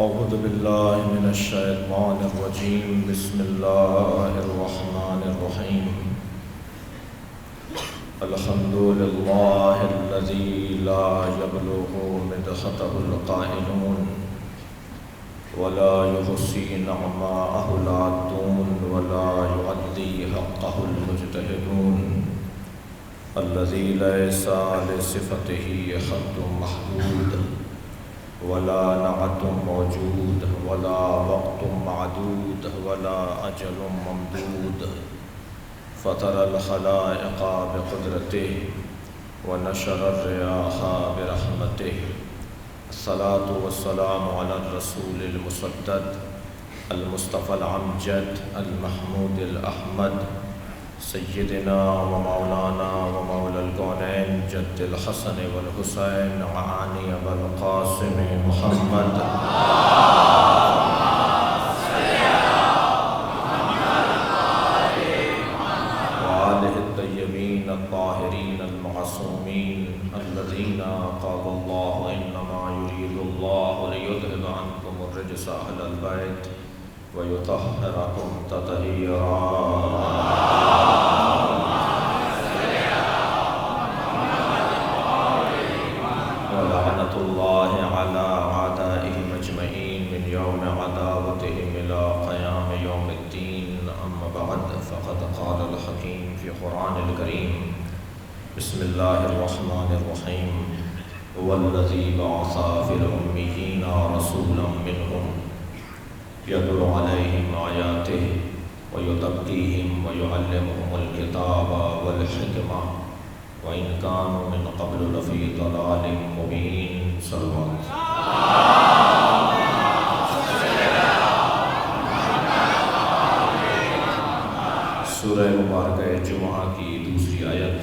أعوذ بالله من الشيطان الرجيم. بسم الله الرحمن الرحيم. الحمد لله الذي لا يبلغ مدحته القائلون ولا يحصي نعماءه العادون ولا يؤدي حقه المجتهدون الذي ليس لصفته حد محدود ولا نعت موجود ولا وقت معدود ولا أجل ممدود فطر الخلائق بقدرته ونشر الرياح برحمته. الصلاة والسلام على الرسول المسدد المصطفى الأمجد المحمود الأحمد سيدنا ومولانا ومولى الكونين جد الحسن والحسين وعاني أبا القاسم محمد وآله الطيبين الطاهرين المعصومين الذين قال الله إنما يريد الله ليذهب عنكم الرجس أهل البيت ويطهركم تطهيرا. ولعنة الله على أعدائهم أجمعين من يوم عداوتهم إلى قيام يوم الدين. أما بعد فقد قال الحكيم في قرآن الكريم بسم الله الرحمن الرحيم. هو الذي بعث في الأميين رسولا منهم يتلو عليهم آياته ويزكيهم ويعلمهم الكتاب والحكمة وإن كانوا من قبل لفي ضلال مبين. صلوات. سورہ مبارکہ جمعہ کی دوسری آیت.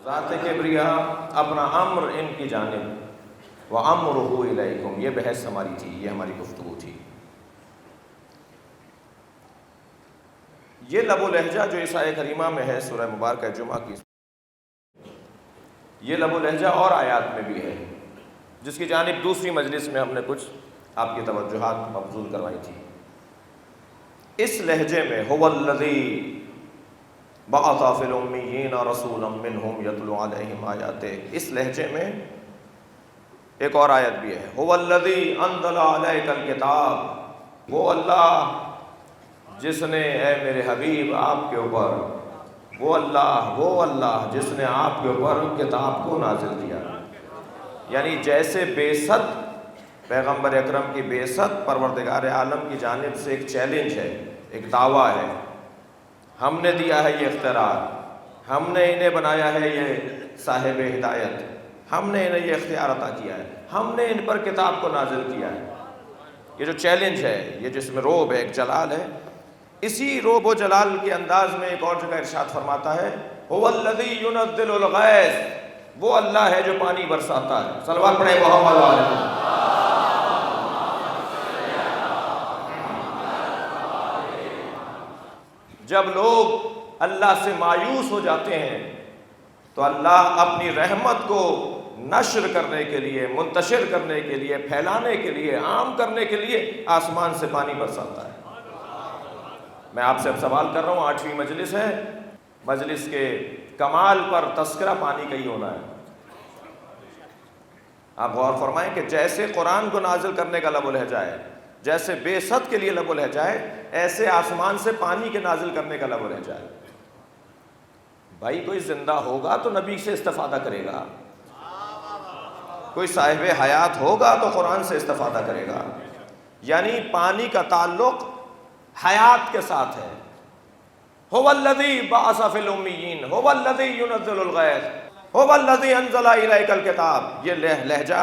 ذات کبریاء اپنا امر ان کی جانب وَأَمْرُهُ إِلَيْكُمْ، یہ بحث ہماری تھی، یہ ہماری گفتگو تھی. یہ لب و لہجہ جو اس آیت کریمہ میں ہے سورہ مبارکہ جمعہ کی، یہ لب و لہجہ اور آیات میں بھی ہے، جس کی جانب دوسری مجلس میں ہم نے کچھ آپ کی توجہات مبذول کروائی تھی. اس لہجے میں هُوَ الَّذِي بَعَثَ فِي الْأُمِّيِّينَ رَسُولًا مِّنْهُمْ يَتْلُو عَلَيْهِمْ آيَاتِهِ، اس لہجے میں ایک اور آیت بھی ہے هُوَ الَّذِي أَنزَلَ عَلَيْكَ الْكِتَابَ، وہ اللہ جس نے اے میرے حبیب آپ کے اوپر، وہ اللہ جس نے آپ کے اوپر کتاب کو نازل کیا. یعنی جیسے بعثت، پیغمبر اکرم کی بعثت پروردگار عالم کی جانب سے ایک چیلنج ہے، ایک دعویٰ ہے، ہم نے دیا ہے یہ اختیار، ہم نے انہیں بنایا ہے یہ صاحب ہدایت، ہم نے انہیں یہ اختیار عطا کیا ہے، ہم نے ان پر کتاب کو نازل کیا ہے. یہ جو چیلنج ہے، یہ جس میں روب ہے، ایک جلال ہے، اسی روب و جلال کے انداز میں ایک اور جگہ ارشاد فرماتا ہے هُوَ الَّذِي يُنَزِّلُ الْغَيْثَ، وہ اللہ ہے جو پانی برساتا ہے. صلوات پڑھیں محمد علیہ. جب لوگ اللہ سے مایوس ہو جاتے ہیں تو اللہ اپنی رحمت کو نشر کرنے کے لیے، منتشر کرنے کے لیے، پھیلانے کے لیے، عام کرنے کے لیے آسمان سے پانی برساتا ہے. میں آپ سے اب سوال کر رہا ہوں، 8ویں مجلس ہے، مجلس کے کمال پر تذکرہ پانی کا ہی ہونا ہے. آپ غور فرمائیں کہ جیسے قرآن کو نازل کرنے کا لب و لہجہ ہے، جیسے بعثت کے لیے لب و لہجہ ہے، ایسے آسمان سے پانی کے نازل کرنے کا لب و لہجہ ہے. بھائی کوئی زندہ ہوگا تو نبی سے استفادہ کرے گا، کوئی صاحب حیات ہوگا تو قرآن سے استفادہ کرے گا. یعنی پانی کا تعلق حیات کے ساتھ ہے. هُوَ الَّذِي بَعَثَ فِي الْأُمِّيِّينَ هُوَ الَّذِي يُنَزِّلُ الْغَيْثَ هُوَ الَّذِي أَنزَلَ إِلَيْكَ الْكِتَابَ. یہ لہجہ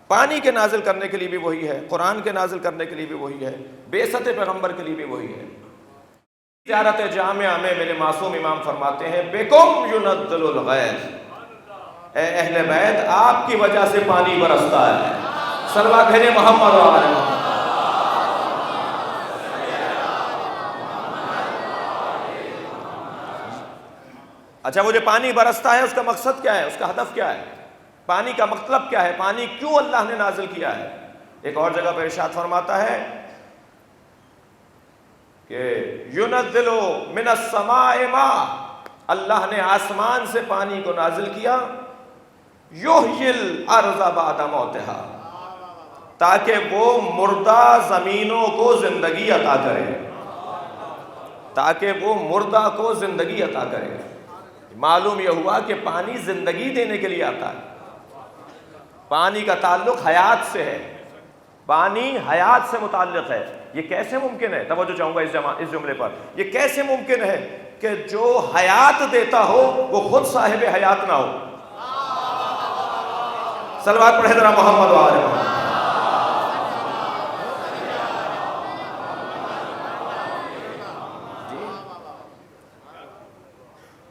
پانی کے نازل کرنے کے لیے بھی وہی ہے، قرآن کے نازل کرنے کے لیے بھی وہی ہے، بعثت پیغمبر کے لیے بھی وہی ہے. زیارت جامعہ میں میرے معصوم امام فرماتے ہیں بِكُمْ يُنَزِّلُ الْغَيْثَ، اے اہل بیت آپ کی وجہ سے پانی برستا ہے. صلوات بھیجیں محمد علیہ. اچھا وہ جو پانی برستا ہے اس کا مقصد کیا ہے، اس کا ہدف کیا ہے، پانی کا مطلب کیا ہے، پانی کیوں اللہ نے نازل کیا ہے؟ ایک اور جگہ پر ارشاد فرماتا ہے کہ يُنَزِّلُ مِنَ السَّمَاءِ مَاءً، اللہ نے آسمان سے پانی کو نازل کیا، يُحْيِي الْأَرْضَ بَعْدَ مَوْتِهَا، تاکہ وہ مردہ زمینوں کو زندگی عطا کرے، تاکہ وہ مردہ کو زندگی عطا کرے۔ معلوم یہ ہوا کہ پانی زندگی دینے کے لیے آتا ہے، پانی کا تعلق حیات سے ہے، پانی حیات سے متعلق ہے۔ یہ کیسے ممکن ہے؟ توجہ چاہوں گا اس جملے پر، یہ کیسے ممکن ہے کہ جو حیات دیتا ہو وہ خود صاحب حیات نہ ہو؟ صلوات پڑھے ذرا محمد و آل محمد۔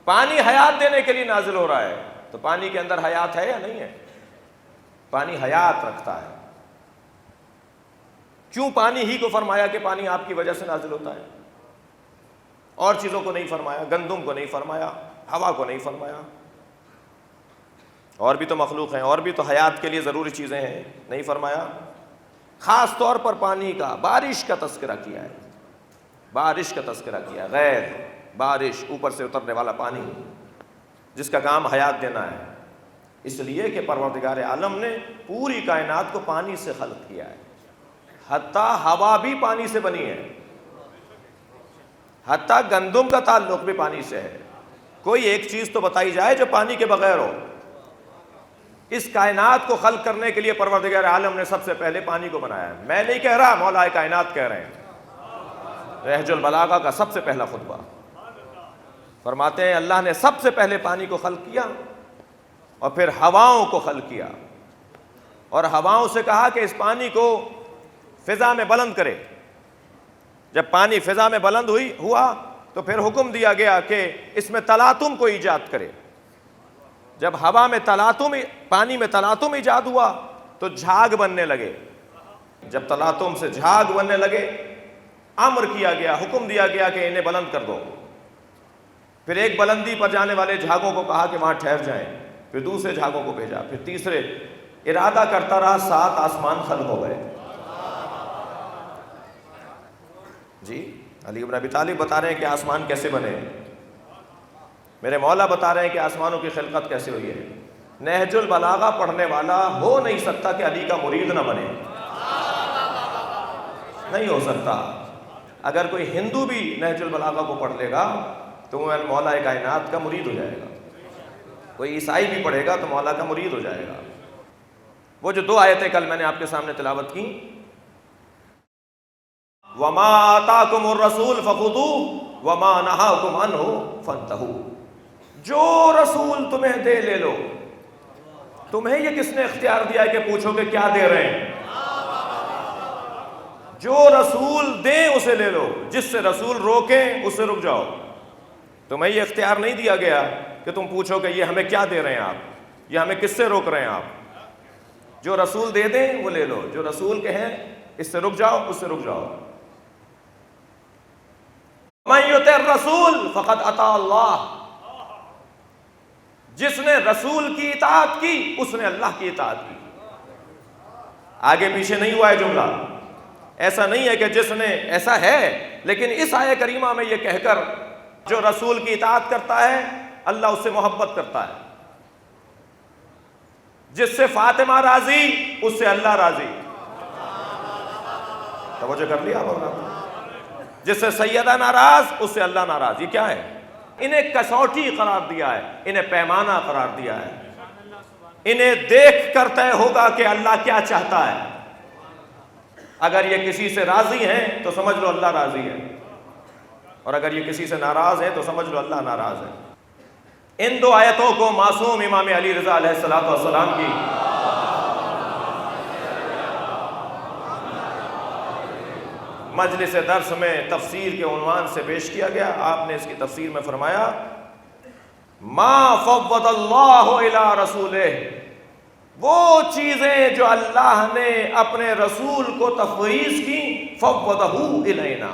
پانی حیات دینے کے لیے نازل ہو رہا ہے، تو پانی کے اندر حیات ہے یا نہیں ہے؟ پانی حیات رکھتا ہے۔ کیوں پانی ہی کو فرمایا کہ پانی آپ کی وجہ سے نازل ہوتا ہے؟ اور چیزوں کو نہیں فرمایا، گندم کو نہیں فرمایا، ہوا کو نہیں فرمایا؟ اور بھی تو مخلوق ہیں، اور بھی تو حیات کے لیے ضروری چیزیں ہیں، نہیں فرمایا؟ خاص طور پر پانی کا، بارش کا تذکرہ کیا ہے، بارش کا تذکرہ کیا ہے، غیر بارش، اوپر سے اترنے والا پانی جس کا کام حیات دینا ہے، اس لیے کہ پروردگار عالم نے پوری کائنات کو پانی سے خلق کیا ہے، حتیٰ ہوا بھی پانی سے بنی ہے، حتیٰ گندم کا تعلق بھی پانی سے ہے۔ کوئی ایک چیز تو بتائی جائے جو پانی کے بغیر ہو۔ اس کائنات کو خلق کرنے کے لیے پروردگار عالم نے سب سے پہلے پانی کو بنایا ہے۔ میں نہیں کہہ رہا، مولا کائنات کہہ رہے ہیں۔ نہج البلاغہ کا سب سے پہلا خطبہ فرماتے ہیں اللہ نے سب سے پہلے پانی کو خلق کیا اور پھر ہواؤں کو خلق کیا، اور ہواؤں سے کہا کہ اس پانی کو فضا میں بلند کرے۔ جب پانی فضا میں بلند ہوا تو پھر حکم دیا گیا کہ اس میں تلاطم کو ایجاد کرے۔ جب ہوا میں تلاطم، پانی میں تلاطم ایجاد ہوا تو جھاگ بننے لگے۔ جب تلاطم سے جھاگ بننے لگے، امر کیا گیا، حکم دیا گیا کہ انہیں بلند کر دو۔ پھر ایک بلندی پر جانے والے جھاگوں کو کہا کہ وہاں ٹھہر جائیں، پھر دوسرے جھاگوں کو بھیجا، پھر تیسرے، ارادہ کرتا رہا، 7 آسمان خلق ہو گئے۔ جی علی بن ابی طالب بتا رہے ہیں کہ آسمان کیسے بنے، میرے مولا بتا رہے ہیں کہ آسمانوں کی خلقت کیسے ہوئی ہے۔ نہج البلاغہ پڑھنے والا ہو نہیں سکتا کہ علی کا مرید نہ بنے، نہیں ہو سکتا۔ اگر کوئی ہندو بھی نہج البلاغہ کو پڑھ لے گا تو وہ مولا کائنات کا مرید ہو جائے گا، کوئی عیسائی بھی پڑھے گا تو مولا کا مرید ہو جائے گا۔ وہ جو 2 آیتیں کل میں نے آپ کے سامنے تلاوت کی، وَمَا آتَاكُمُ الرَّسُولُ فَخُذُوهُ وَمَا نَهَاكُمْ عَنْهُ فَانْتَهُوا، جو رسول تمہیں دے لے لو۔ تمہیں یہ کس نے اختیار دیا ہے کہ پوچھو کہ کیا دے رہے ہیں؟ جو رسول دیں اسے لے لو، جس سے رسول روکیں اس سے رک جاؤ۔ تمہیں یہ اختیار نہیں دیا گیا کہ تم پوچھو کہ یہ ہمیں کیا دے رہے ہیں آپ، یہ ہمیں کس سے روک رہے ہیں آپ۔ جو رسول دے دیں وہ لے لو، جو رسول کہیں اس سے رک جاؤ، اس سے رک جاؤ۔ مَن یُطِعِ الرَّسُولَ فَقَدْ أَطَاعَ اللَّهَ، جس نے رسول کی اطاعت کی اس نے اللہ کی اطاعت کی۔ آگے پیچھے نہیں ہوا ہے جملہ، ایسا نہیں ہے کہ جس نے، ایسا ہے لیکن اس آیہ کریمہ میں یہ کہہ کر جو رسول کی اطاعت کرتا ہے اللہ اس سے محبت کرتا ہے۔ جس سے فاطمہ راضی اس سے اللہ راضی، توجہ کر لیا آپ؟ جس سے سیدہ ناراض اس سے اللہ ناراض۔ یہ کیا ہے؟ انہیں کسوٹی قرار دیا ہے، انہیں پیمانہ قرار دیا ہے، انہیں دیکھ کر طے ہوگا کہ اللہ کیا چاہتا ہے۔ اگر یہ کسی سے راضی ہیں تو سمجھ لو اللہ راضی ہے، اور اگر یہ کسی سے ناراض ہے تو سمجھ لو اللہ ناراض ہے۔ ان 2 آیتوں کو معصوم امام علی رضا علیہ السلام کی مجلس درس میں تفسیر کے عنوان سے پیش کیا گیا۔ آپ نے اس کی تفسیر میں فرمایا ما فوض اللہ الی رسولہ، وہ چیزیں جو اللہ نے اپنے رسول کو تفویض کی، فوضہ الینا،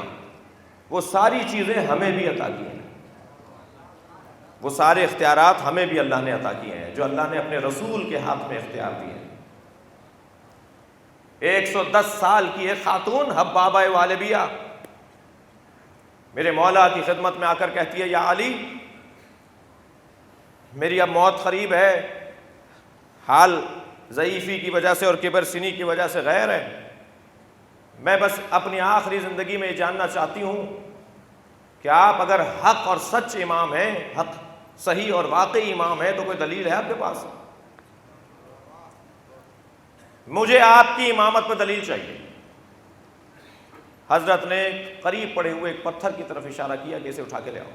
وہ ساری چیزیں ہمیں بھی عطا کی ہیں، وہ سارے اختیارات ہمیں بھی اللہ نے عطا کیے ہیں جو اللہ نے اپنے رسول کے ہاتھ میں اختیار دیے ہیں۔ 110 سال کی ایک خاتون حبابہ والبیہ میرے مولا کی خدمت میں آ کر کہتی ہے، یا علی میری اب موت قریب ہے، حال ضعیفی کی وجہ سے اور کبر سنی کی وجہ سے غیر ہے، میں بس اپنی آخری زندگی میں یہ جاننا چاہتی ہوں کہ آپ اگر حق اور سچ امام ہیں، حق صحیح اور واقعی امام ہے، تو کوئی دلیل ہے آپ کے پاس؟ مجھے آپ کی امامت پہ دلیل چاہیے۔ حضرت نے قریب پڑے ہوئے ایک پتھر کی طرف اشارہ کیا کہ اسے اٹھا کے لے آؤ۔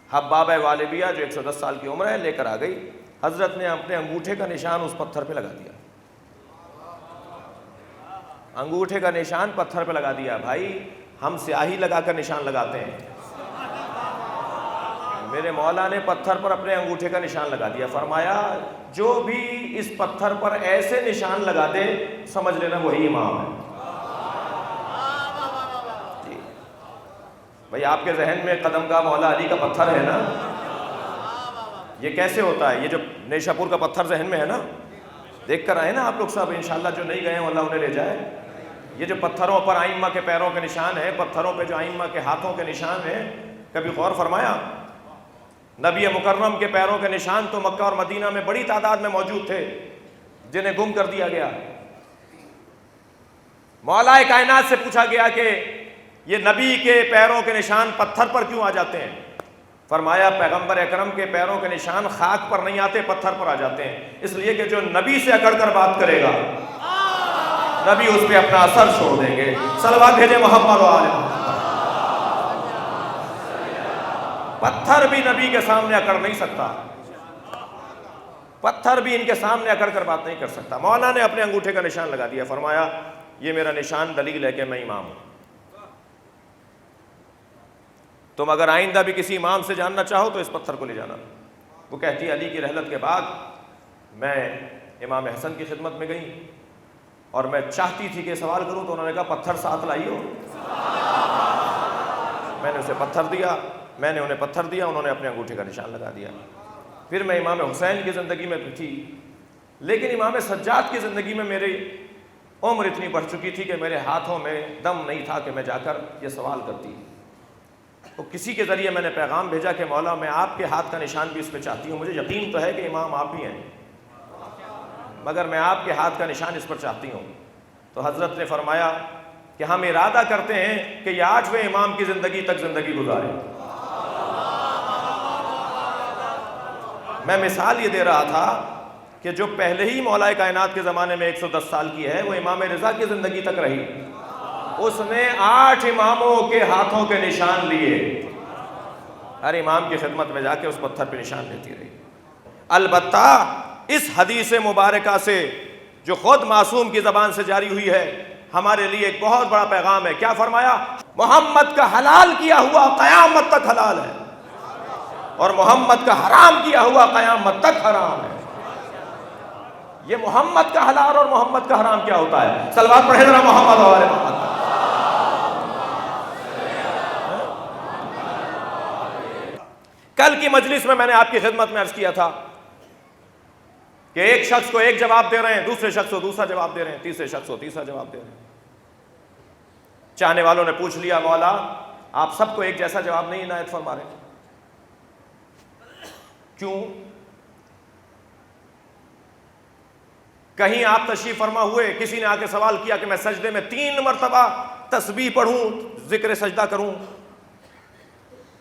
حبابہ والبیہ جو 110 سال کی عمر ہے لے کر آ گئی۔ حضرت نے اپنے انگوٹھے کا نشان اس پتھر پہ لگا دیا، انگوٹھے کا نشان پتھر پہ لگا دیا۔ بھائی ہم سیاہی لگا کر نشان لگاتے ہیں، میرے مولا نے پتھر پر اپنے انگوٹھے کا نشان لگا دیا۔ فرمایا جو بھی اس پتھر پر ایسے نشان لگا دے سمجھ لینا وہی امام ہے۔ جی بھائی آپ کے ذہن میں قدم گاہ مولا علی کا پتھر ہے نا، یہ کیسے ہوتا ہے؟ یہ جو نیشا پور کا پتھر ذہن میں ہے نا، دیکھ کر آئے نا آپ لوگ سب، انشاءاللہ جو نہیں گئے ہیں اللہ انہیں لے جائے۔ یہ جو پتھروں پر آئمہ کے پیروں کے نشان ہیں، پتھروں پہ جو آئمہ کے ہاتھوں کے نشان ہیں، کبھی غور فرمایا؟ نبی مکرم کے پیروں کے نشان تو مکہ اور مدینہ میں بڑی تعداد میں موجود تھے، جنہیں گم کر دیا گیا۔ مولا کائنات سے پوچھا گیا کہ یہ نبی کے پیروں کے نشان پتھر پر کیوں آ جاتے ہیں؟ فرمایا پیغمبر اکرم کے پیروں کے نشان خاک پر نہیں آتے، پتھر پر آ جاتے ہیں، اس لیے کہ جو نبی سے اکڑ کر بات کرے گا نبی اس پہ اپنا اثر چھوڑ دیں گے۔ صلوات بھیجے محمد و آل محمد۔ پتھر بھی نبی کے سامنے اکڑ نہیں سکتا، پتھر بھی ان کے سامنے اکڑ کر بات نہیں کر سکتا۔ مولا نے اپنے انگوٹھے کا نشان لگا دیا، فرمایا یہ میرا نشان دلیل ہے کہ میں امام ہوں۔ تم اگر آئندہ بھی کسی امام سے جاننا چاہو تو اس پتھر کو لے جانا۔ وہ کہتی ہے علی کی رحلت کے بعد میں امام حسن کی خدمت میں گئی اور میں چاہتی تھی کہ سوال کروں، تو انہوں نے کہا پتھر ساتھ لائی ہو۔ میں نے اسے پتھر دیا، میں نے انہیں پتھر دیا، انہوں نے اپنے انگوٹھے کا نشان لگا دیا۔ پھر میں امام حسین کی زندگی میں تھی، لیکن امام سجاد کی زندگی میں میری عمر اتنی بڑھ چکی تھی کہ میرے ہاتھوں میں دم نہیں تھا کہ میں جا کر یہ سوال کرتی۔ تو کسی کے ذریعے میں نے پیغام بھیجا کہ مولا میں آپ کے ہاتھ کا نشان بھی اس پہ چاہتی ہوں، مجھے یقین تو ہے کہ امام آپ ہی ہیں، مگر میں آپ کے ہاتھ کا نشان اس پر چاہتی ہوں۔ تو حضرت نے فرمایا کہ ہم ارادہ کرتے ہیں کہ یہ 8ویں امام کی زندگی تک زندگی گزارے۔ میں مثال یہ دے رہا تھا کہ جو پہلے ہی مولا کائنات کے زمانے میں 110 سال کی ہے وہ امام رضا کی زندگی تک رہی، اس نے 8 اماموں کے ہاتھوں کے نشان لیے، ہر امام کی خدمت میں جا کے اس پتھر پہ نشان لیتی رہی۔ البتہ اس حدیث مبارکہ سے جو خود معصوم کی زبان سے جاری ہوئی ہے ہمارے لیے ایک بہت بڑا پیغام ہے۔ کیا فرمایا؟ محمد کا حلال کیا ہوا قیامت تک حلال ہے، اور محمد کا حرام کیا ہوا قیامت تک حرام ہے۔ یہ محمد کا حلال اور محمد کا حرام کیا ہوتا ہے؟ صلوات پڑھے ذرا محمد و آل محمد۔ کل کی مجلس میں نے آپ کی خدمت میں عرض کیا تھا کہ ایک شخص کو ایک جواب دے رہے ہیں، دوسرے شخص کو دوسرا جواب دے رہے ہیں، تیسرے شخص کو تیسرا جواب دے رہے ہیں۔ چاہنے والوں نے پوچھ لیا مولا آپ سب کو ایک جیسا جواب نہیں عنایت فرما رہے، کیوں؟ کہیں آپ تشریف فرما ہوئے، کسی نے آ کے سوال کیا کہ میں سجدے میں 3 مرتبہ تسبیح پڑھوں، ذکر سجدہ کروں،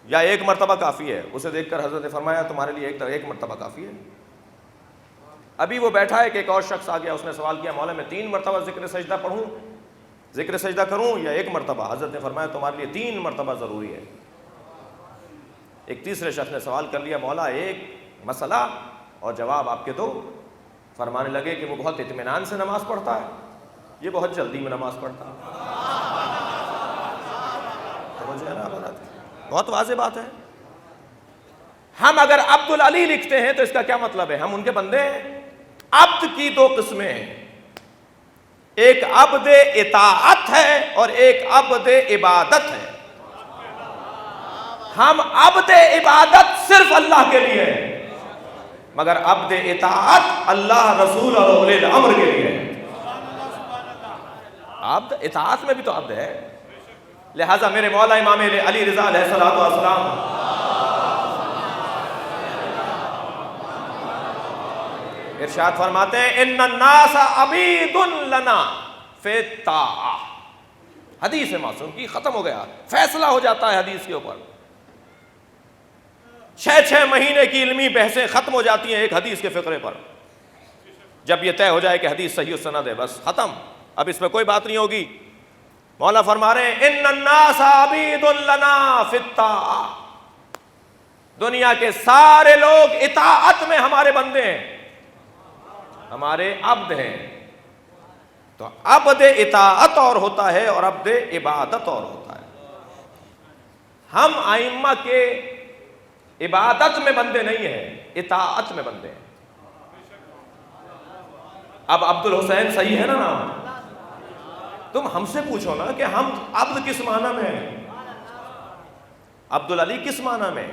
یا 1 مرتبہ کافی ہے؟ اسے دیکھ کر حضرت نے فرمایا تمہارے لیے ایک مرتبہ کافی ہے۔ ابھی وہ بیٹھا ہے کہ ایک اور شخص آ گیا، اس نے سوال کیا مولا میں 3 مرتبہ ذکر سجدہ پڑھوں، ذکر سجدہ کروں یا 1 مرتبہ؟ حضرت نے فرمایا تمہارے لیے 3 مرتبہ ضروری ہے۔ ایک تیسرے شخص نے سوال کر لیا مولا ایک مسئلہ اور جواب آپ کے دو۔ فرمانے لگے کہ وہ بہت اطمینان سے نماز پڑھتا ہے، یہ بہت جلدی میں نماز پڑھتا ہے۔ سمجھے نا بہت واضح بات ہے۔ ہم اگر عبد العلی لکھتے ہیں تو اس کا کیا مطلب ہے؟ ہم ان کے بندے ہیں۔ عبد کی 2 قسمیں ہیں، ایک عبد اطاعت ہے اور ایک عبد عبادت ہے۔ ہم عبد عبادت صرف اللہ کے لیے ہیں، مگر عبد اطاعت اللہ رسول اور اولی الامر کے لیے ہے۔ عبد اطاعت میں بھی تو عبد ہے. لہٰذا میرے مولا امام علی رضا علیہ السلام ارشاد فرماتے ہیں ان الناس عبید لنا فی الطاعہ. حدیث معصوم کی ختم ہو گیا, فیصلہ ہو جاتا ہے حدیث کے اوپر. 6 مہینے کی علمی بحثیں ختم ہو جاتی ہیں ایک حدیث کے فقرے پر. جب یہ طے ہو جائے کہ حدیث صحیح السند ہے, بس ختم, اب اس پہ کوئی بات نہیں ہوگی. مولا فرما رہے ہیں ان الناس عبید لنا فی الطاعہ, دنیا کے سارے لوگ اطاعت میں ہمارے بندے ہیں, ہمارے عبد ہیں. تو عبد اطاعت اور ہوتا ہے اور عبد عبادت اور ہوتا ہے. ہم ائمہ کے عبادت میں بندے نہیں ہیں, اطاعت میں بندے ہیں. اب عبد الحسین صحیح ہے نا نام؟ تم ہم سے پوچھو نا کہ ہم عبد کس معنی میں ہیں, عبد العلی کس معنی میں؟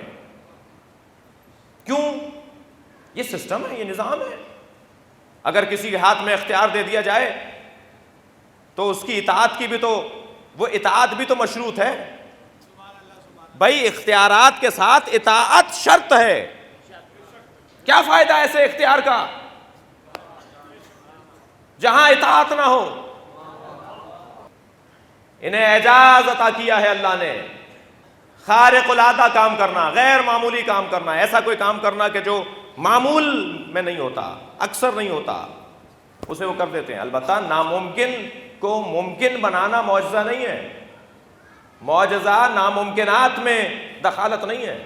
کیوں؟ یہ سسٹم ہے, یہ نظام ہے. اگر کسی کے ہاتھ میں اختیار دے دیا جائے تو اس کی اطاعت کی بھی تو, وہ اطاعت بھی تو مشروط ہے. بھائی اختیارات کے ساتھ اطاعت شرط ہے. کیا فائدہ ایسے اختیار کا جہاں اطاعت نہ ہو؟ انہیں اعجاز عطا کیا ہے اللہ نے, خارق العادہ کام کرنا, غیر معمولی کام کرنا, ایسا کوئی کام کرنا کہ جو معمول میں نہیں ہوتا, اکثر نہیں ہوتا, اسے وہ کر دیتے ہیں. البتہ ناممکن کو ممکن بنانا معجزہ نہیں ہے. معجزہ ناممکنات میں دخالت نہیں ہے,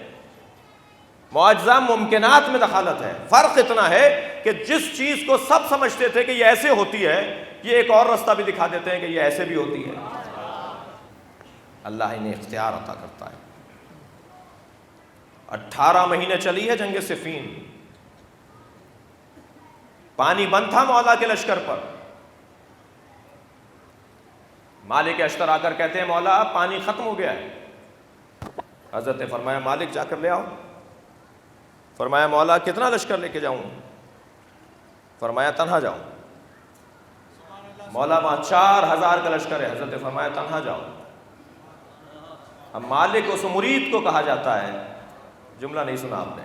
معجزہ ممکنات میں دخالت ہے. فرق اتنا ہے کہ جس چیز کو سب سمجھتے تھے کہ یہ ایسے ہوتی ہے, یہ ایک اور رستہ بھی دکھا دیتے ہیں کہ یہ ایسے بھی ہوتی ہے. اللہ انہیں اختیار عطا کرتا ہے. 18 مہینے چلی ہے جنگ صفین, پانی بند تھا مولا کے لشکر پر. مالک اشتر آ کر کہتے ہیں مولا پانی ختم ہو گیا ہے. حضرت نے فرمایا مالک جا کر لے آؤ. فرمایا مولا کتنا لشکر لے کے جاؤں؟ فرمایا تنہا جاؤ. مولا وہاں 4000 کا لشکر ہے. حضرت نے فرمایا تنہا جاؤ. اب مالک اس مرید کو کہا جاتا ہے, جملہ نہیں سنا آپ نے,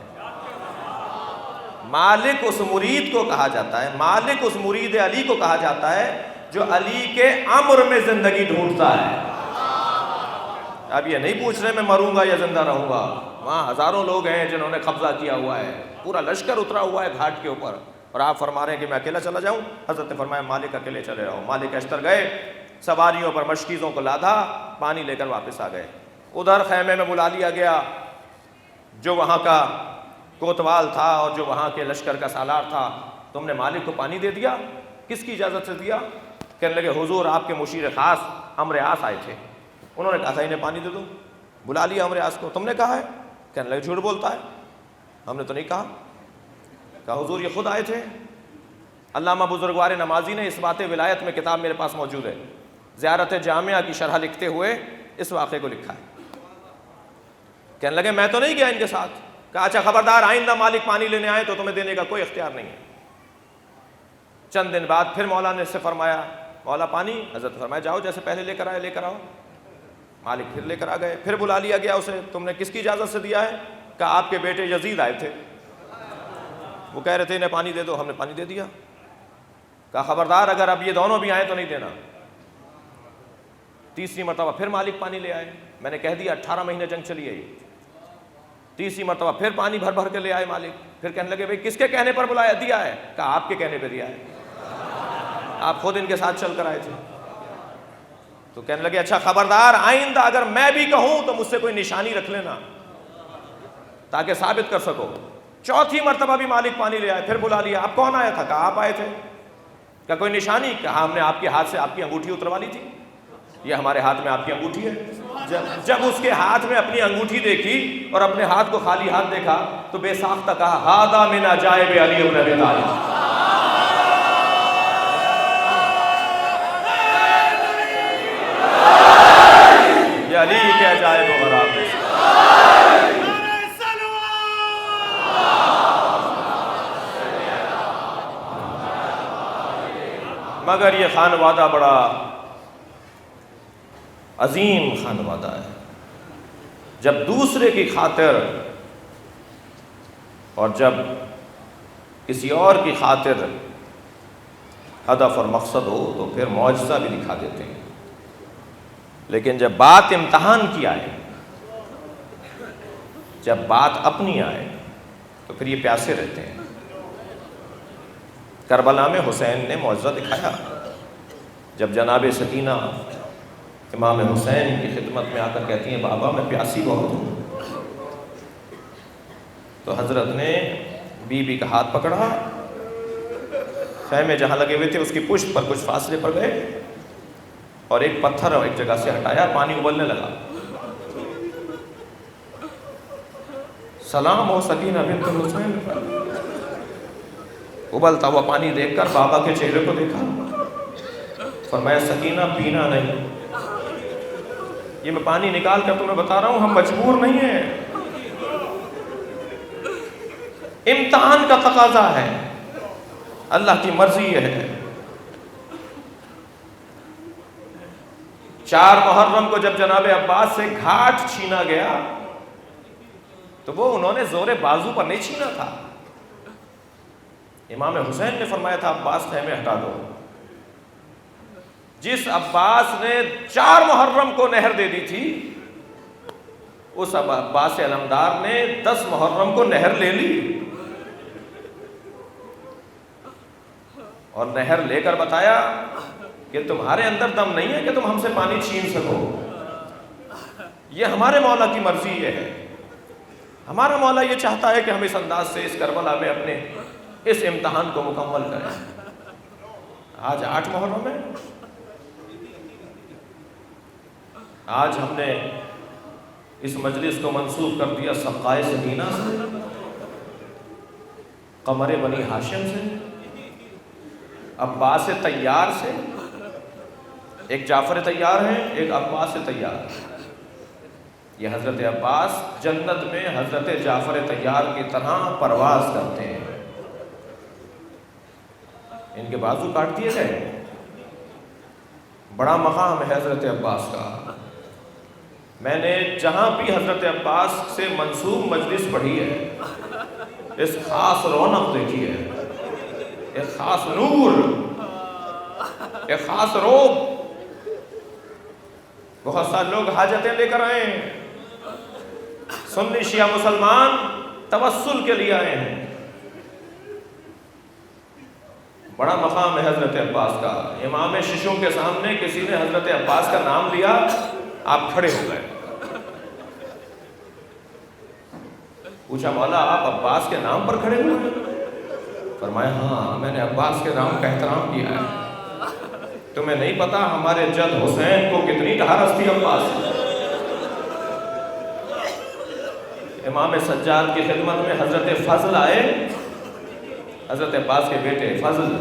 مالک اس مرید کو کہا جاتا ہے, مالک اس مرید علی کو کہا جاتا ہے جو علی کے امر میں زندگی ڈھونڈتا ہے. اب یہ نہیں پوچھ رہے میں مروں گا یا زندہ رہوں گا. وہاں ہزاروں لوگ ہیں جنہوں نے قبضہ کیا ہوا ہے, پورا لشکر اترا ہوا ہے گھاٹ کے اوپر, اور آپ فرما رہے ہیں کہ میں اکیلا چلا جاؤں. حضرت نے فرمایا مالک اکیلے چلے رہو. مالک اشتر گئے, سواریوں پر مشکیزوں کو لادا, پانی لے کر واپس آ گئے. ادھر خیمے میں بلا لیا گیا جو وہاں کا کوتوال تھا اور جو وہاں کے لشکر کا سالار تھا. تم نے مالک کو پانی دے دیا, کس کی اجازت سے دیا؟ کہنے لگے حضور آپ کے مشیر خاص عمرو عاص آئے تھے, انہوں نے کہا تھا انہیں پانی دے دو. بلا لیا عمرو عاص کو, تم نے کہا ہے؟ کہنے لگے جھوٹ بولتا ہے, ہم نے تو نہیں کہا. کہا حضور یہ خود آئے تھے. علامہ بزرگوار نمازی نے اس بات ولایت میں کتاب میرے پاس موجود ہے, زیارت جامعہ کی شرح لکھتے ہوئے اس واقعے کو لکھا ہے. کہنے لگے میں تو نہیں گیا ان کے ساتھ. کہا اچھا خبردار, آئندہ مالک پانی لینے آئے تو تمہیں دینے کا کوئی اختیار نہیں ہے. چند دن بعد پھر مولا نے اس سے فرمایا مولا پانی. حضرت فرمایا جاؤ جیسے پہلے لے کر آئے لے کر آؤ. مالک پھر لے کر آ گئے. پھر بلا لیا گیا اسے, تم نے کس کی اجازت سے دیا ہے؟ کہا آپ کے بیٹے یزید آئے تھے, وہ کہہ رہے تھے انہیں پانی دے دو, ہم نے پانی دے دیا. کہا خبردار اگر اب یہ دونوں بھی آئے تو نہیں دینا. تیسری مرتبہ پھر مالک پانی لے آئے. میں نے کہہ دیا 18 مہینے جنگ چلی ہے. تیسری مرتبہ پھر پانی بھر بھر کے لے آئے مالک. پھر کہنے لگے بھائی کس کے کہنے پر بلایا دیا ہے؟ کہا آپ کے کہنے پہ دیا ہے, آپ خود ان کے ساتھ چل کر آئے تھے. تو کہنے لگے اچھا خبردار آئندہ اگر میں بھی کہوں تو مجھ سے کوئی نشانی رکھ لینا تاکہ ثابت کر سکو. چوتھی مرتبہ بھی مالک پانی لے آئے. پھر بلا لیا, آپ کون آیا تھا؟ کہا آپ آئے تھے. کہا کوئی نشانی؟ کہا ہم نے آپ کے ہاتھ سے آپ کی انگوٹھی اتروا لی تھی, یہ ہمارے ہاتھ میں آپ کی انگوٹھی ہے. جب اس کے ہاتھ میں اپنی انگوٹھی دیکھی اور اپنے ہاتھ کو خالی ہاتھ دیکھا تو بے ساختہ کہا ہذا من عجائب علی بن ابی طالب. یہ علی کے عجائب و غرائب ہیں. مگر یہ خانوادہ بڑا عظیم خانوادہ ہے. جب دوسرے کی خاطر اور جب کسی اور کی خاطر ہدف اور مقصد ہو تو پھر معجزہ بھی دکھا دیتے ہیں. لیکن جب بات امتحان کی آئے، جب بات اپنی آئے تو پھر یہ پیاسے رہتے ہیں. کربلا میں حسین نے معجزہ دکھایا. جب جناب سکینہ امام حسین کی خدمت میں آ کر کہتی ہیں بابا میں پیاسی بہت ہوں، تو حضرت نے بی بی کا ہاتھ پکڑا، خیمے جہاں لگے ہوئے تھے اس کی پشت پر کچھ فاصلے پر گئے اور ایک پتھر ایک جگہ سے ہٹایا، پانی ابلنے لگا. سلام ہو سکینہ بنت حسین پر. ابلتا ہوا پانی دیکھ کر بابا کے چہرے کو دیکھا، فرمایا سکینہ پینا نہیں، یہ میں پانی نکال کر تمہیں بتا رہا ہوں، ہم مجبور نہیں ہیں، امتحان کا تقاضا ہے، اللہ کی مرضی ہے. 4 محرم کو جب جناب عباس سے گھاٹ چھینا گیا تو وہ انہوں نے زور بازو پر نہیں چھینا تھا. امام حسین نے فرمایا تھا عباس خیمے ہٹا دو. جس عباس نے 4 محرم کو نہر دے دی تھی، اس عباس علمدار نے 10 محرم کو نہر لے لی اور نہر لے کر بتایا کہ تمہارے اندر دم نہیں ہے کہ تم ہم سے پانی چھین سکو، یہ ہمارے مولا کی مرضی ہے. ہمارا مولا یہ چاہتا ہے کہ ہم اس انداز سے اس کربلا میں اپنے اس امتحان کو مکمل کریں. آج 8 محرم ہے. آج ہم نے اس مجلس کو منسوب کر دیا سقائے سکینہ سے، قمر بنی ہاشم سے، عباس طیار سے. ایک جعفر طیار ہے، ایک عباس طیار. یہ حضرت عباس جنت میں حضرت جعفر طیار کی طرح پرواز کرتے ہیں. ان کے بازو کاٹ دیے گئے. بڑا مقام ہے حضرت عباس کا. میں نے جہاں بھی حضرت عباس سے منسوب مجلس پڑھی ہے، اس خاص رونق دیکھی ہے، ایک خاص نور، ایک خاص روب. بہت سارے لوگ حاجتیں لے کر آئے ہیں، سنی شیعہ مسلمان توسل کے لیے آئے ہیں. بڑا مقام ہے حضرت عباس کا. امام ششوں کے سامنے کسی نے حضرت عباس کا نام لیا، آپ کھڑے ہو گئے. پوچھا مولا آپ عباس کے نام پر کھڑے ہوئے؟ فرمایا ہاں میں نے عباس کے نام کا احترام کیا ہے. تمہیں نہیں پتا ہمارے جد حسین کو کتنی ڈھارس تھی عباس. امام سجاد کی خدمت میں حضرت فضل آئے، حضرت عباس کے بیٹے فضل،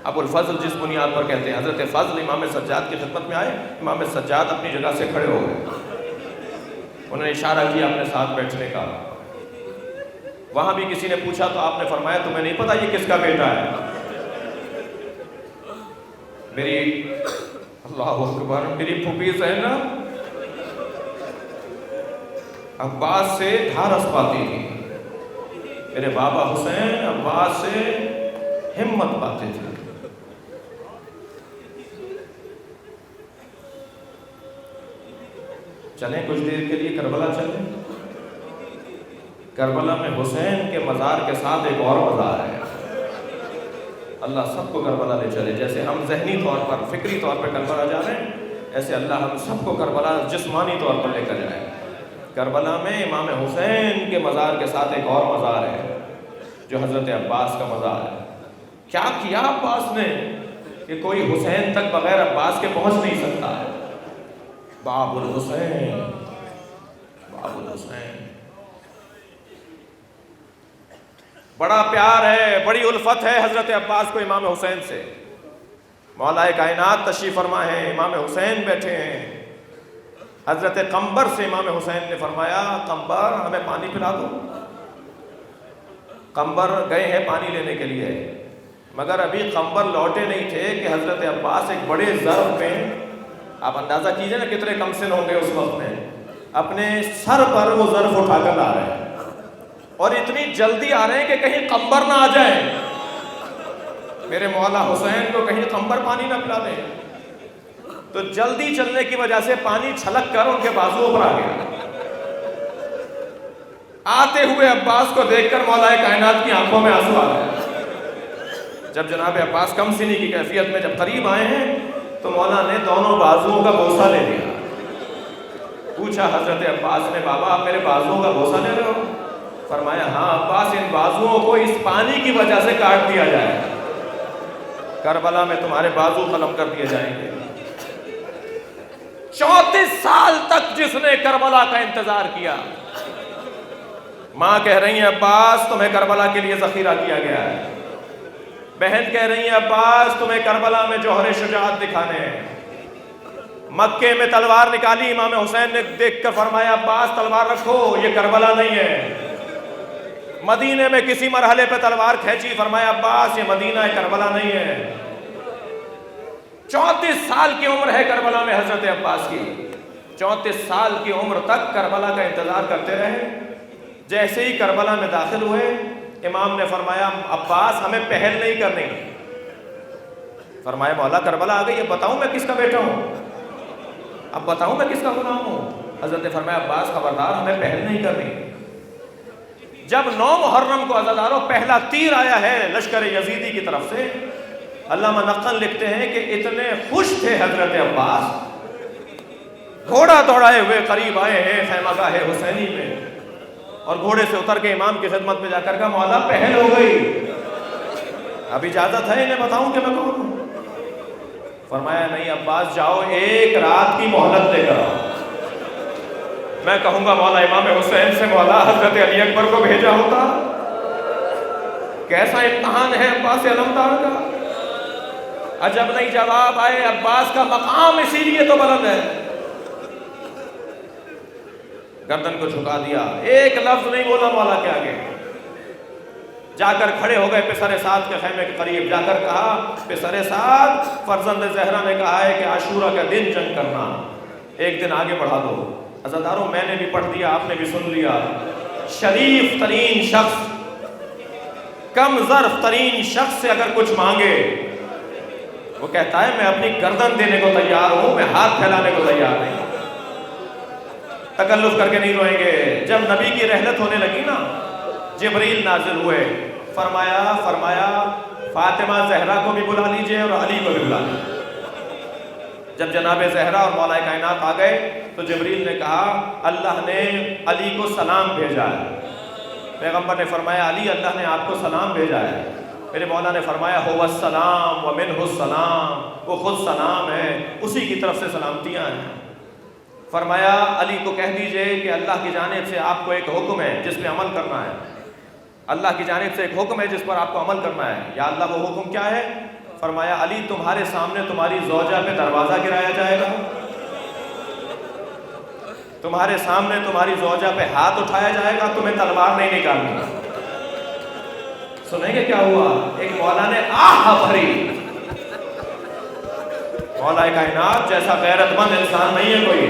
ابو الفضل جس بنیاد پر کہتے ہیں. حضرت فضل امام سجاد کی خدمت میں آئے. امام سجاد اپنی جگہ سے کھڑے ہو گئے. انہوں نے اشارہ کیا اپنے ساتھ بیٹھنے کا. وہاں بھی کسی نے پوچھا تو آپ نے فرمایا تمہیں نہیں پتا یہ کس کا بیٹا ہے؟ میری اللہ اکبر، میری پھوپھی زینب عباس سے دھارس پاتی تھی، میرے بابا حسین عباس سے ہمت پاتے تھے. چلیں کچھ دیر کے لیے کربلا چلیں. کربلا میں حسین کے مزار کے ساتھ ایک اور مزار ہے. اللہ سب کو کربلا لے چلے. جیسے ہم ذہنی طور پر فکری طور پر کربلا جا رہے ہیں، ایسے اللہ ہم سب کو کربلا جسمانی طور پر لے کر جائے. کربلا میں امام حسین کے مزار کے ساتھ ایک اور مزار ہے جو حضرت عباس کا مزار ہے. کیا کیا عباس نے کہ کوئی حسین تک بغیر عباس کے پہنچ نہیں سکتا ہے. باب الحسین، باب الحسین. بڑا پیار ہے، بڑی الفت ہے حضرت عباس کو امام حسین سے. مولا کائنات تشریف فرما ہے، امام حسین بیٹھے ہیں. حضرت قمبر سے امام حسین نے فرمایا قمبر ہمیں پانی پلا دو. قمبر گئے ہیں پانی لینے کے لیے، مگر ابھی قمبر لوٹے نہیں تھے کہ حضرت عباس ایک بڑے ظرف میں آپ اندازہ کیجئے نا کتنے کم سن ہوں گے اس وقت میں، اپنے سر پر وہ ظرف اٹھا کر لا رہے ہیں اور اتنی جلدی آ رہے ہیں کہ کہیں قمبر نہ آ جائے، میرے مولا حسین کو کہیں قمبر پانی نہ پلا دیں۔ تو جلدی چلنے کی وجہ سے پانی چھلک کر ان کے بازوؤں پر آ گیا۔ آتے ہوئے عباس کو دیکھ کر مولا کائنات کی آنکھوں میں آنسو آ گئے۔ جب جناب عباس کم سنی کی کیفیت میں جب قریب آئے ہیں تو مولا نے دونوں بازوؤں کا بوسہ لے لیا۔ پوچھا حضرت عباس نے، بابا آپ میرے بازوؤں کا بوسہ لے رہے ہو؟ فرمایا ہاں عباس، ان بازوؤں کو اس پانی کی وجہ سے کاٹ دیا جائے، کربلا میں تمہارے بازو قلم کر دیے جائیں گے۔ 34 سال تک جس نے کربلا کا انتظار کیا، ماں کہہ رہی ہیں عباس تمہیں کربلا کے لیے ذخیرہ کیا گیا ہے، بہن کہہ رہی ہیں عباس تمہیں کربلا میں جوہر شجاعت دکھانے ہیں۔ مکے میں تلوار نکالی، امام حسین نے دیکھ کر فرمایا عباس تلوار رکھو، یہ کربلا نہیں ہے۔ مدینے میں کسی مرحلے پہ تلوار کھینچی، فرمایا عباس یہ مدینہ ہے، کربلا نہیں ہے۔ 34 سال کی عمر ہے کربلا میں حضرت عباس کی، 34 سال کی عمر تک کربلا کا انتظار کرتے رہے۔ جیسے ہی کربلا میں داخل ہوئے، امام نے فرمایا عباس ہمیں پہل نہیں کرنی۔ فرمایا مولا کربلا آ گئی، اب بتاؤں میں کس کا بیٹا ہوں، اب بتاؤں میں کس کا غلام ہوں؟ حضرت نے فرمایا عباس خبردار ہمیں پہل نہیں کرنی۔ جب 9 محرم کو عزاداروں پہلا تیر آیا ہے لشکر یزیدی کی طرف سے، علامہ نقل لکھتے ہیں کہ اتنے خوش تھے حضرت عباس، گھوڑا دوڑائے ہوئے قریب آئے ہیں خیمگاہ حسینی میں، اور گھوڑے سے اتر کے امام کی خدمت میں جا کر کہا مولا پہل ہو گئی، اب اجازت ہے انہیں بتاؤں کہ میں کون ہوں؟ فرمایا نہیں عباس جاؤ، ایک رات کی مہلت لے کر آؤ، میں کہوں گا مولا امام حسین سے مولا حضرت علی اکبر کو بھیجا ہوتا۔ کیسا امتحان ہے عباس علمدار کا، عجب نہیں جواب آئے۔ عباس کا مقام اسی لیے تو بلند ہے، گردن کو جھکا دیا، ایک لفظ نہیں بولا مولا کے آگے، جا کر کھڑے ہو گئے پسر سعد کے خیمے کے قریب، جا کر کہا پسر سعد فرزند زہرا نے کہا ہے کہ عاشورہ کا دن جنگ کرنا، ایک دن آگے بڑھا دو۔ عزاداروں میں نے بھی پڑھ دیا، آپ نے بھی سن لیا، شریف ترین شخص، کم ظرف ترین شخص سے اگر کچھ مانگے وہ کہتا ہے میں اپنی گردن دینے کو تیار ہوں، میں ہاتھ پھیلانے کو تیار نہیں، تکلف کر کے نہیں روئیں گے۔ جب نبی کی رحلت ہونے لگی نا، جبریل نازل ہوئے، فرمایا فاطمہ زہرا کو بھی بلا لیجئے اور علی کو بھی بلا لیجئے۔ جب جناب زہرا اور مولا کائنات آ گئے تو جبریل نے کہا اللہ نے علی کو سلام بھیجا ہے۔ پیغمبر نے فرمایا علی اللہ نے آپ کو سلام بھیجا ہے۔ میرے مولا نے فرمایا هو السلام ومنہ السلام، وہ خود سلام ہے، اسی کی طرف سے سلامتیاں ہیں۔ فرمایا علی کو کہہ دیجئے کہ اللہ کی جانب سے آپ کو ایک حکم ہے جس پہ عمل کرنا ہے، اللہ کی جانب سے ایک حکم ہے جس پر آپ کو عمل کرنا ہے۔ یا اللہ وہ حکم کیا ہے؟ فرمایا علی تمہارے سامنے تمہاری زوجہ پہ دروازہ گرایا جائے گا، تمہارے سامنے تمہاری زوجہ پہ ہاتھ اٹھایا جائے گا، تمہیں تلوار نہیں نکالنی۔ سنیں گے کیا ہوا؟ ایک مولا نے آہ بھری، مولا کائنات جیسا غیرت مند انسان نہیں ہے کوئی،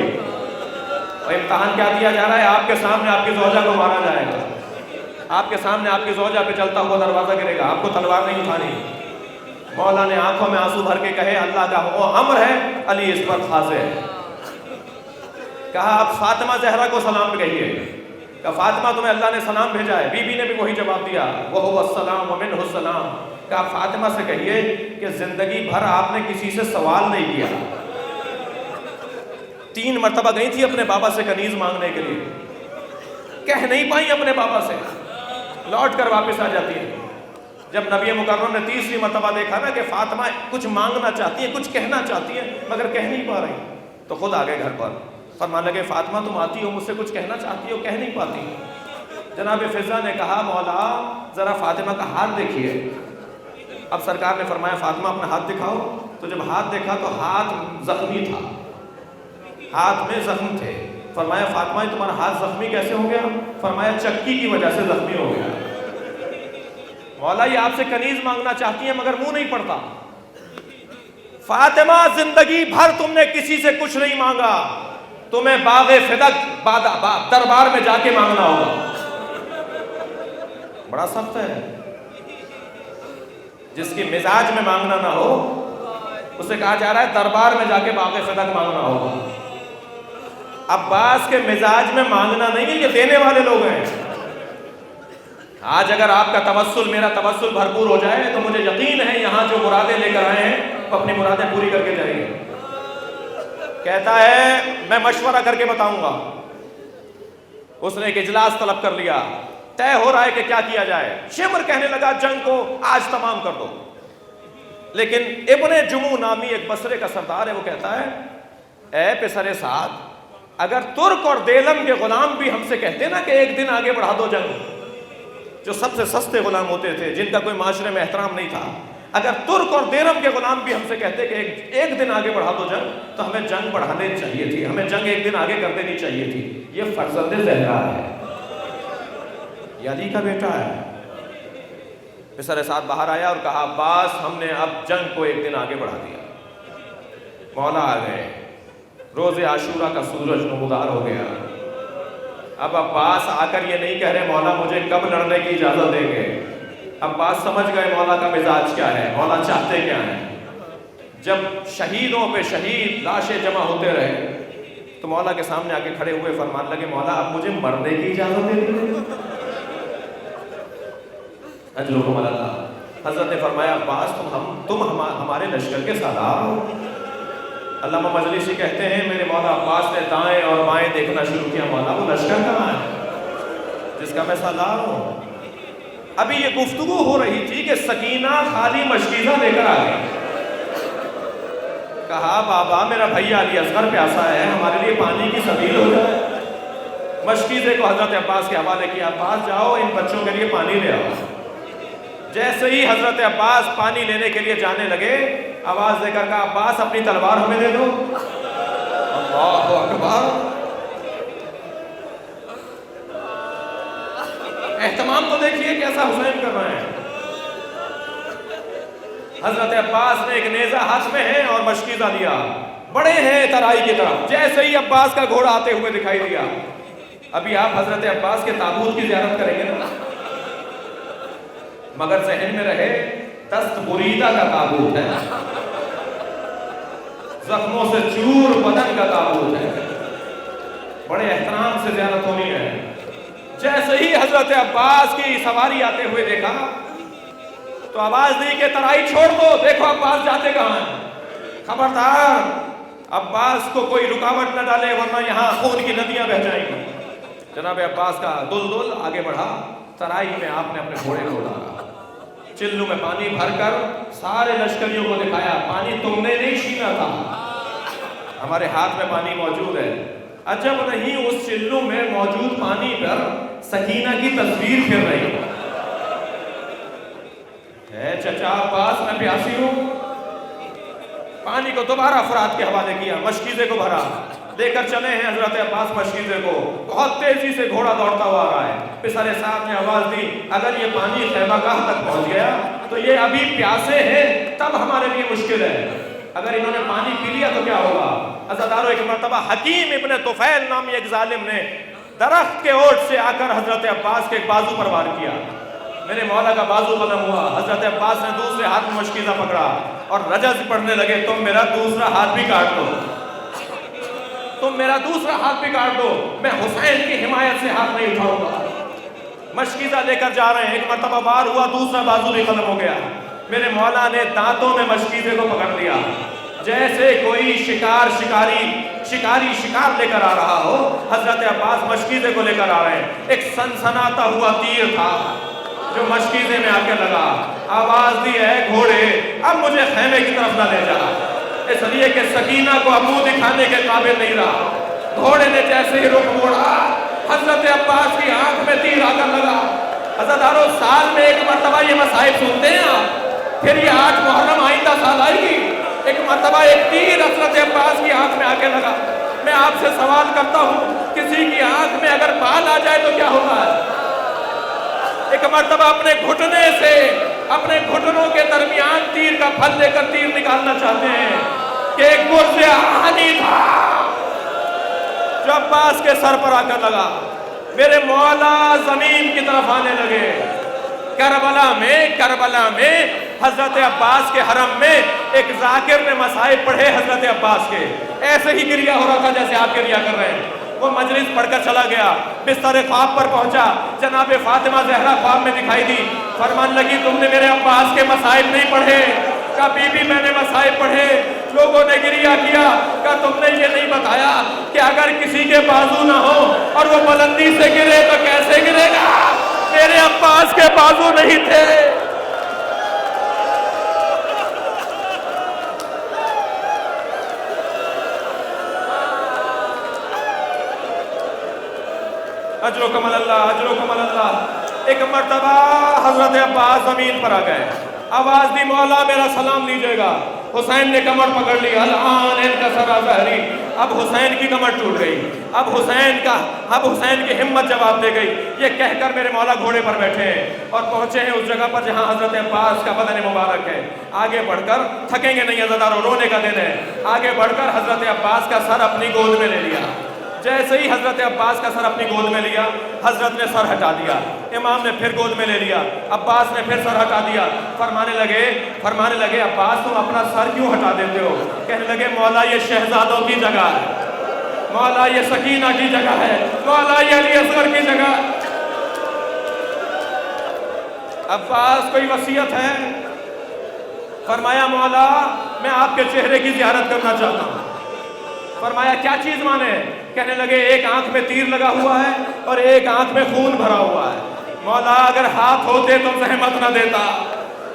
اور امتحان کیا دیا جا رہا ہے؟ آپ کے سامنے آپ کی زوجہ کو مارا جائے گا، آپ کے سامنے آپ کی زوجہ پہ چلتا ہوا دروازہ گرے گا، آپ کو تلوار نہیں اٹھانی۔ مولا نے آنکھوں میں آنسو بھر کے کہے اللہ کا وہ امر ہے، علی اس پر خاضع ہے۔ کہا آپ فاطمہ زہرا کو سلام کہیے، کہا فاطمہ تمہیں اللہ نے سلام بھیجا ہے، بی بی نے بھی وہی جواب دیا وَهُوَ السَّلَامُ وَمِنْهُ السَّلَامُ۔ کہا فاطمہ سے کہیے کہ زندگی بھر آپ نے کسی سے سوال نہیں کیا، 3 مرتبہ گئی تھی اپنے بابا سے کنیز مانگنے کے لیے، کہہ نہیں پائیں اپنے بابا سے، لوٹ کر واپس آ جاتی ہیں۔ جب نبی مکرم نے 3ری مرتبہ دیکھا نا کہ فاطمہ کچھ مانگنا چاہتی ہے، کچھ کہنا چاہتی ہے مگر کہہ نہیں پا رہی، تو خود آ گئے گھر پر، فرمانے لگے فاطمہ تم آتی ہو مجھ سے کچھ کہنا چاہتی ہو، کہہ نہیں پاتی۔ جناب فضا نے کہا مولا ذرا فاطمہ کا ہاتھ دیکھیے۔ اب سرکار نے فرمایا فاطمہ اپنا ہاتھ دکھاؤ، تو جب ہاتھ دیکھا تو ہاتھ زخمی تھا، ہاتھ میں زخم تھے۔ فرمایا فاطمہ تمہارا ہاتھ زخمی کیسے ہو گیا؟ فرمایا چکی کی وجہ سے زخمی ہو گیا۔ مولا یہ آپ سے کنیز مانگنا چاہتی ہیں مگر منہ نہیں پڑتا۔ فاطمہ زندگی بھر تم نے کسی سے کچھ نہیں مانگا، تمہیں باغ فدق دربار میں جا کے مانگنا ہوگا۔ بڑا سخت ہے، جس کی مزاج میں مانگنا نہ ہو اسے کہا جا رہا ہے دربار میں جا کے باغ فدق مانگنا ہوگا۔ عباس کے مزاج میں مانگنا نہیں ہے، یہ دینے والے لوگ ہیں۔ آج اگر آپ کا توسل میرا توسل بھرپور ہو جائے تو مجھے یقین ہے یہاں جو مرادیں لے کر آئے ہیں وہ اپنی مرادیں پوری کر کے جائیں گے۔ کہتا ہے میں مشورہ کر کے بتاؤں گا۔ اس نے ایک اجلاس طلب کر لیا، طے ہو رہا ہے کہ کیا کیا جائے۔ شمر کہنے لگا جنگ کو آج تمام کر دو، لیکن ابن جمو نامی ایک بصرے کا سردار ہے، وہ کہتا ہے اے پسر سعد، اگر ترک اور دیلم کے غلام بھی ہم سے کہتے نا کہ ایک دن آگے بڑھا دو جنگ، جو سب سے سستے غلام ہوتے تھے جن کا کوئی معاشرے میں احترام نہیں تھا، اگر ترک اور دیلم کے غلام بھی ہم سے کہتے کہ ایک دن آگے بڑھا دو جنگ، تو ہمیں جنگ بڑھانے چاہیے تھی، ہمیں جنگ ایک دن آگے کر دینی چاہیے تھی۔ یہ فرزند زہرا ہے، یہ علی کا بیٹا ہے۔ پسر سعد باہر آیا اور کہا عباس ہم نے اب جنگ کو ایک دن آگے بڑھا دیا۔ مولا آ گئے، روز عاشورہ کا سورج نمودار ہو گیا۔ اب عباس آ کر یہ نہیں کہہ رہے مولا مجھے کب لڑنے کی اجازت دیں گے۔ عباس سمجھ گئے مولا کا مزاج کیا ہے، مولا چاہتے کیا ہیں۔ جب شہیدوں پہ شہید لاشیں جمع ہوتے رہے تو مولا کے سامنے آ کے کھڑے ہوئے فرمان لگے مولا اب مجھے مرنے کی اجازت دے دیجیے۔ اجرکم اللہ۔ حضرت نے فرمایا عباس تم ہمارے لشکر کے سالار ہو۔ علامہ مجلسی کہتے ہیں میرے مولا عباس نے دائیں اور بائیں دیکھنا شروع کیا، مولا وہ لشکر کہاں ہے جس کا میں سالار ہوں۔ ابھی یہ گفتگو ہو رہی تھی کہ سکینہ خالی مشکیزہ لے کر آ گئی۔ کہا بابا میرا بھائی علی اصغر پیاسا ہے، ہمارے لیے پانی کی سبیل ہو جائے۔ مشکیزے کو حضرت عباس کے حوالے کیا، عباس جاؤ ان بچوں کے لیے پانی لے آؤ۔ جیسے ہی حضرت عباس پانی لینے کے لیے جانے لگے، آواز دے کر کہا عباس اپنی تلوار ہمیں دے دو۔ اللہ اکبر، اہتمام تو دیکھیے کیسا حسین کر رہے ہیں۔ حضرت عباس نے ایک نیزہ ہاتھ میں ہے اور مشکیزہ لیا، بڑے ہیں ترائی کی طرف۔ جیسے ہی عباس کا گھوڑا آتے ہوئے دکھائی دیا، ابھی آپ حضرت عباس کے تابوت کی زیارت کریں گے نا، مگر ذہن میں رہے دست بریدہ کا تابوت ہے، زخموں سے چور بدن کا تابوت ہے، بڑے احترام سے زیارت ہونی ہے۔ جیسے ہی حضرت عباس کی سواری آتے ہوئے دیکھا تو آواز دی کہ ترائی چھوڑ دو، دیکھو عباس جاتے کہاں ہیں، خبردار عباس کو کوئی رکاوٹ نہ ڈالے ورنہ یہاں خون کی ندیاں بہہ جائیں گی۔ جناب عباس کا دل آگے بڑھا، ترائی میں آپ نے اپنے گھوڑے کو ڈالا، چلو میں پانی بھر کر سارے لشکریوں کو دکھایا پانی تم نے نہیں چھینا تھا، ہمارے ہاتھ میں پانی موجود ہے۔ عجب نہیں اس چلو میں موجود پانی پر سکینہ کی تصویر پھر رہی ہے، چچا عباس میں پیاسی ہوں۔ پانی کو دوبارہ افراد کے حوالے کیا، مشکیزے کو بھرا، لے کر چلے ہیں حضرت عباس مشکیزے کو، بہت تیزی سے گھوڑا دوڑتا ہوا آ رہا ہے۔ پسر صاحب نے آواز دی اگر یہ پانی خیمہ گاہ تک پہنچ گیا تو یہ ابھی پیاسے ہیں، تب ہمارے لیے مشکل ہے، اگر انہوں نے پانی پی لیا تو کیا ہوگا۔ عزادارو ایک مرتبہ حکیم ابن طفیل نامی ایک ظالم نے درخت کے اوٹ سے آ کر حضرت عباس کے ایک بازو پر وار کیا، میرے مولا کا بازو قلم ہوا۔ حضرت عباس نے دوسرے ہاتھ میں مشکیزہ پکڑا اور رجز پڑھنے لگے تم میرا دوسرا ہاتھ بھی کاٹ دو، تم میرا دوسرا ہاتھ بھی کاٹ دو، میں حسین کی حمایت سے ہاتھ نہیں اٹھاؤں گا۔ مشکیزہ لے کر جا رہے ہیں، ایک مرتبہ وار ہوا، دوسرا بازو بھی ختم ہو گیا۔ میرے مولا نے دانتوں میں مشکیزے کو پکڑ لیا، جیسے کوئی شکاری شکار لے کر آ رہا ہو، حضرت عباس مشکیزے کو لے کر آ رہے ہیں۔ ایک سنسناتا ہوا تیر تھا جو مشکیزے میں آ کے لگا، آواز دی ہے گھوڑے اب مجھے خیمے کی طرف نہ لے جا، اس لیے کہ سکینہ کو اب منہ دکھانے کے قابل نہیں رہا۔ گھوڑے نے جیسے ہی رخ موڑا، حضرت عباس کی آنکھ میں تیر آ کر لگا۔ عزادارو سال میں ایک مرتبہ یہ مصائب سنتے ہیں آپ، پھر یہ 8 محرم آئندہ سال آئے گی، ایک مرتبہ ایک تیر حضرت عباس کی آنکھ میں آ کے لگا۔ میں آپ سے سوال کرتا ہوں کسی کی آنکھ میں اگر بال آ جائے تو کیا ہوتا ہے؟ ایک مرتبہ اپنے گھٹنے سے اپنے گھٹنوں کے درمیان تیر کا پھل لے کر تیر نکالنا چاہتے ہیں کہ ایک گرز آہنی تھا جو عباس کے سر پر آ کر لگا. میرے مولا زمین کی طرف آنے لگے. کربلا میں حضرت عباس کے حرم میں ایک ذاکر نے مصائب پڑھے حضرت عباس کے. ایسے ہی گریا ہو رہا تھا جیسے آپ گریا کر رہے ہیں. وہ مجلس پڑھ کر چلا گیا, بستر خواب پر پہنچا, جناب فاطمہ زہرا خواب میں دکھائی دی. فرمان لگی تم نے میرے عباس کے مصائب نہیں پڑھے. کہا بی بی میں نے مصائب پڑھے. لوگوں نے گریا کیا. کہا تم نے یہ نہیں بتایا کہ اگر کسی کے بازو نہ ہو اور وہ بلندی سے گرے تو کیسے گرے گا؟ میرے عباس کے بازو نہیں تھے. اجرکم اللہ. ایک مرتبہ حضرت عباس زمین پر آ گئے. آواز دی مولا میرا سلام لیجئے گا. حسین نے کمر پکڑ لی. الان انکسر ظہری. اب حسین کی کمر ٹوٹ گئی. اب حسین کی ہمت جواب دے گئی. یہ کہہ کر میرے مولا گھوڑے پر بیٹھے ہیں اور پہنچے ہیں اس جگہ پر جہاں حضرت عباس کا بدن مبارک ہے. آگے بڑھ کر تھکیں گے نہیں عزادارو, رونے کا دن ہے. آگے بڑھ کر حضرت عباس کا سر اپنی گود میں لے لیا. جیسے ہی حضرت عباس کا سر اپنی گود میں لیا, حضرت نے سر ہٹا دیا. امام نے پھر گود میں لے لیا. عباس نے پھر سر ہٹا دیا. فرمانے لگے عباس تم اپنا سر کیوں ہٹا دیتے ہو؟ کہنے لگے مولا یہ شہزادوں کی جگہ ہے, مولا یہ سکینہ کی جگہ ہے, مولا یہ علی اصغر کی جگہ. عباس کوئی وصیت ہے؟ فرمایا مولا میں آپ کے چہرے کی زیارت کرنا چاہتا ہوں. فرمایا کیا چیز مانے؟ کہنے لگے ایک آنکھ میں تیر لگا ہوا ہے اور ایک آنکھ میں خون بھرا ہوا ہے. مولا اگر ہاتھ ہوتے تو زحمت نہ دیتا.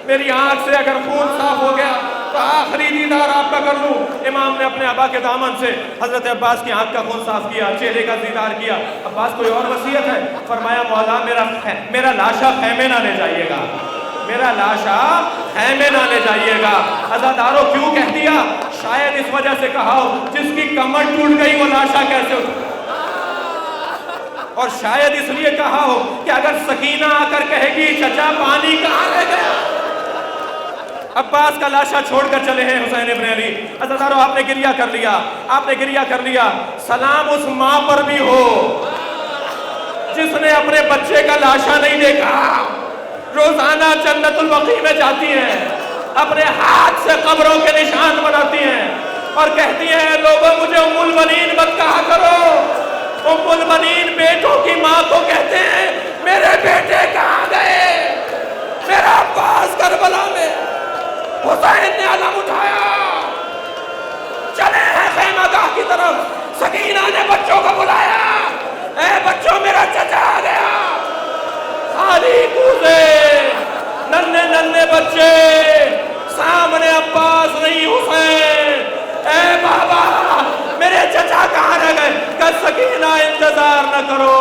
میری آنکھ سے اگر خون صاف ہو گیا تو آخری دیدار آپ کا کر لوں. امام نے اپنے ابا کے دامن سے حضرت عباس کی آنکھ کا خون صاف کیا, چہرے کا دیدار کیا. عباس کوئی اور وصیت ہے؟ فرمایا مولا میرا لاشا خیمے نہ لے جائیے گا, میرا لاشا خیمے نہ لے جائیے گا. عزادارو کیوں کہہ دیا؟ شاید اس وجہ سے کہا ہو جس کی کمر ٹوٹ گئی وہ لاشا کیسے اٹھا, اور شاید اس لیے کہا ہو کہ اگر سکینہ آ کر کہے گی چچا پانی کہاں لے گیا. عباس کا لاشا چھوڑ کر چلے ہیں حسین ابن علی. عزادارو آپ نے گریہ کر لیا. سلام اس ماں پر بھی ہو جس نے اپنے بچے کا لاشا نہیں دیکھا. روزانہ جنت البقیع میں جاتی ہیں, اپنے ہاتھ سے قبروں کے نشان بناتی ہیں اور کہتی ہیں لوگوں مجھے ام البنین مت کہا کرو. ام البنین بیٹوں کی ماں کو کہتے ہیں میرے بیٹے کہاں گئے. میرا عباس کربلا میں, حسین نے علم اٹھایا, چلے ہیں خیمہ گاہ کی طرف. سکینہ نے بچوں کو بلایا, اے بچوں میرا چچا آ گیا. خالی کوزے, ننھے بچے, سامنے عباس نہیں حسین. اے بابا میرے چچا کہاں رہ گئے؟ کہ سکینہ انتظار نہ کرو,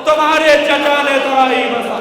تمہارے چچا نے تو آئی بسا.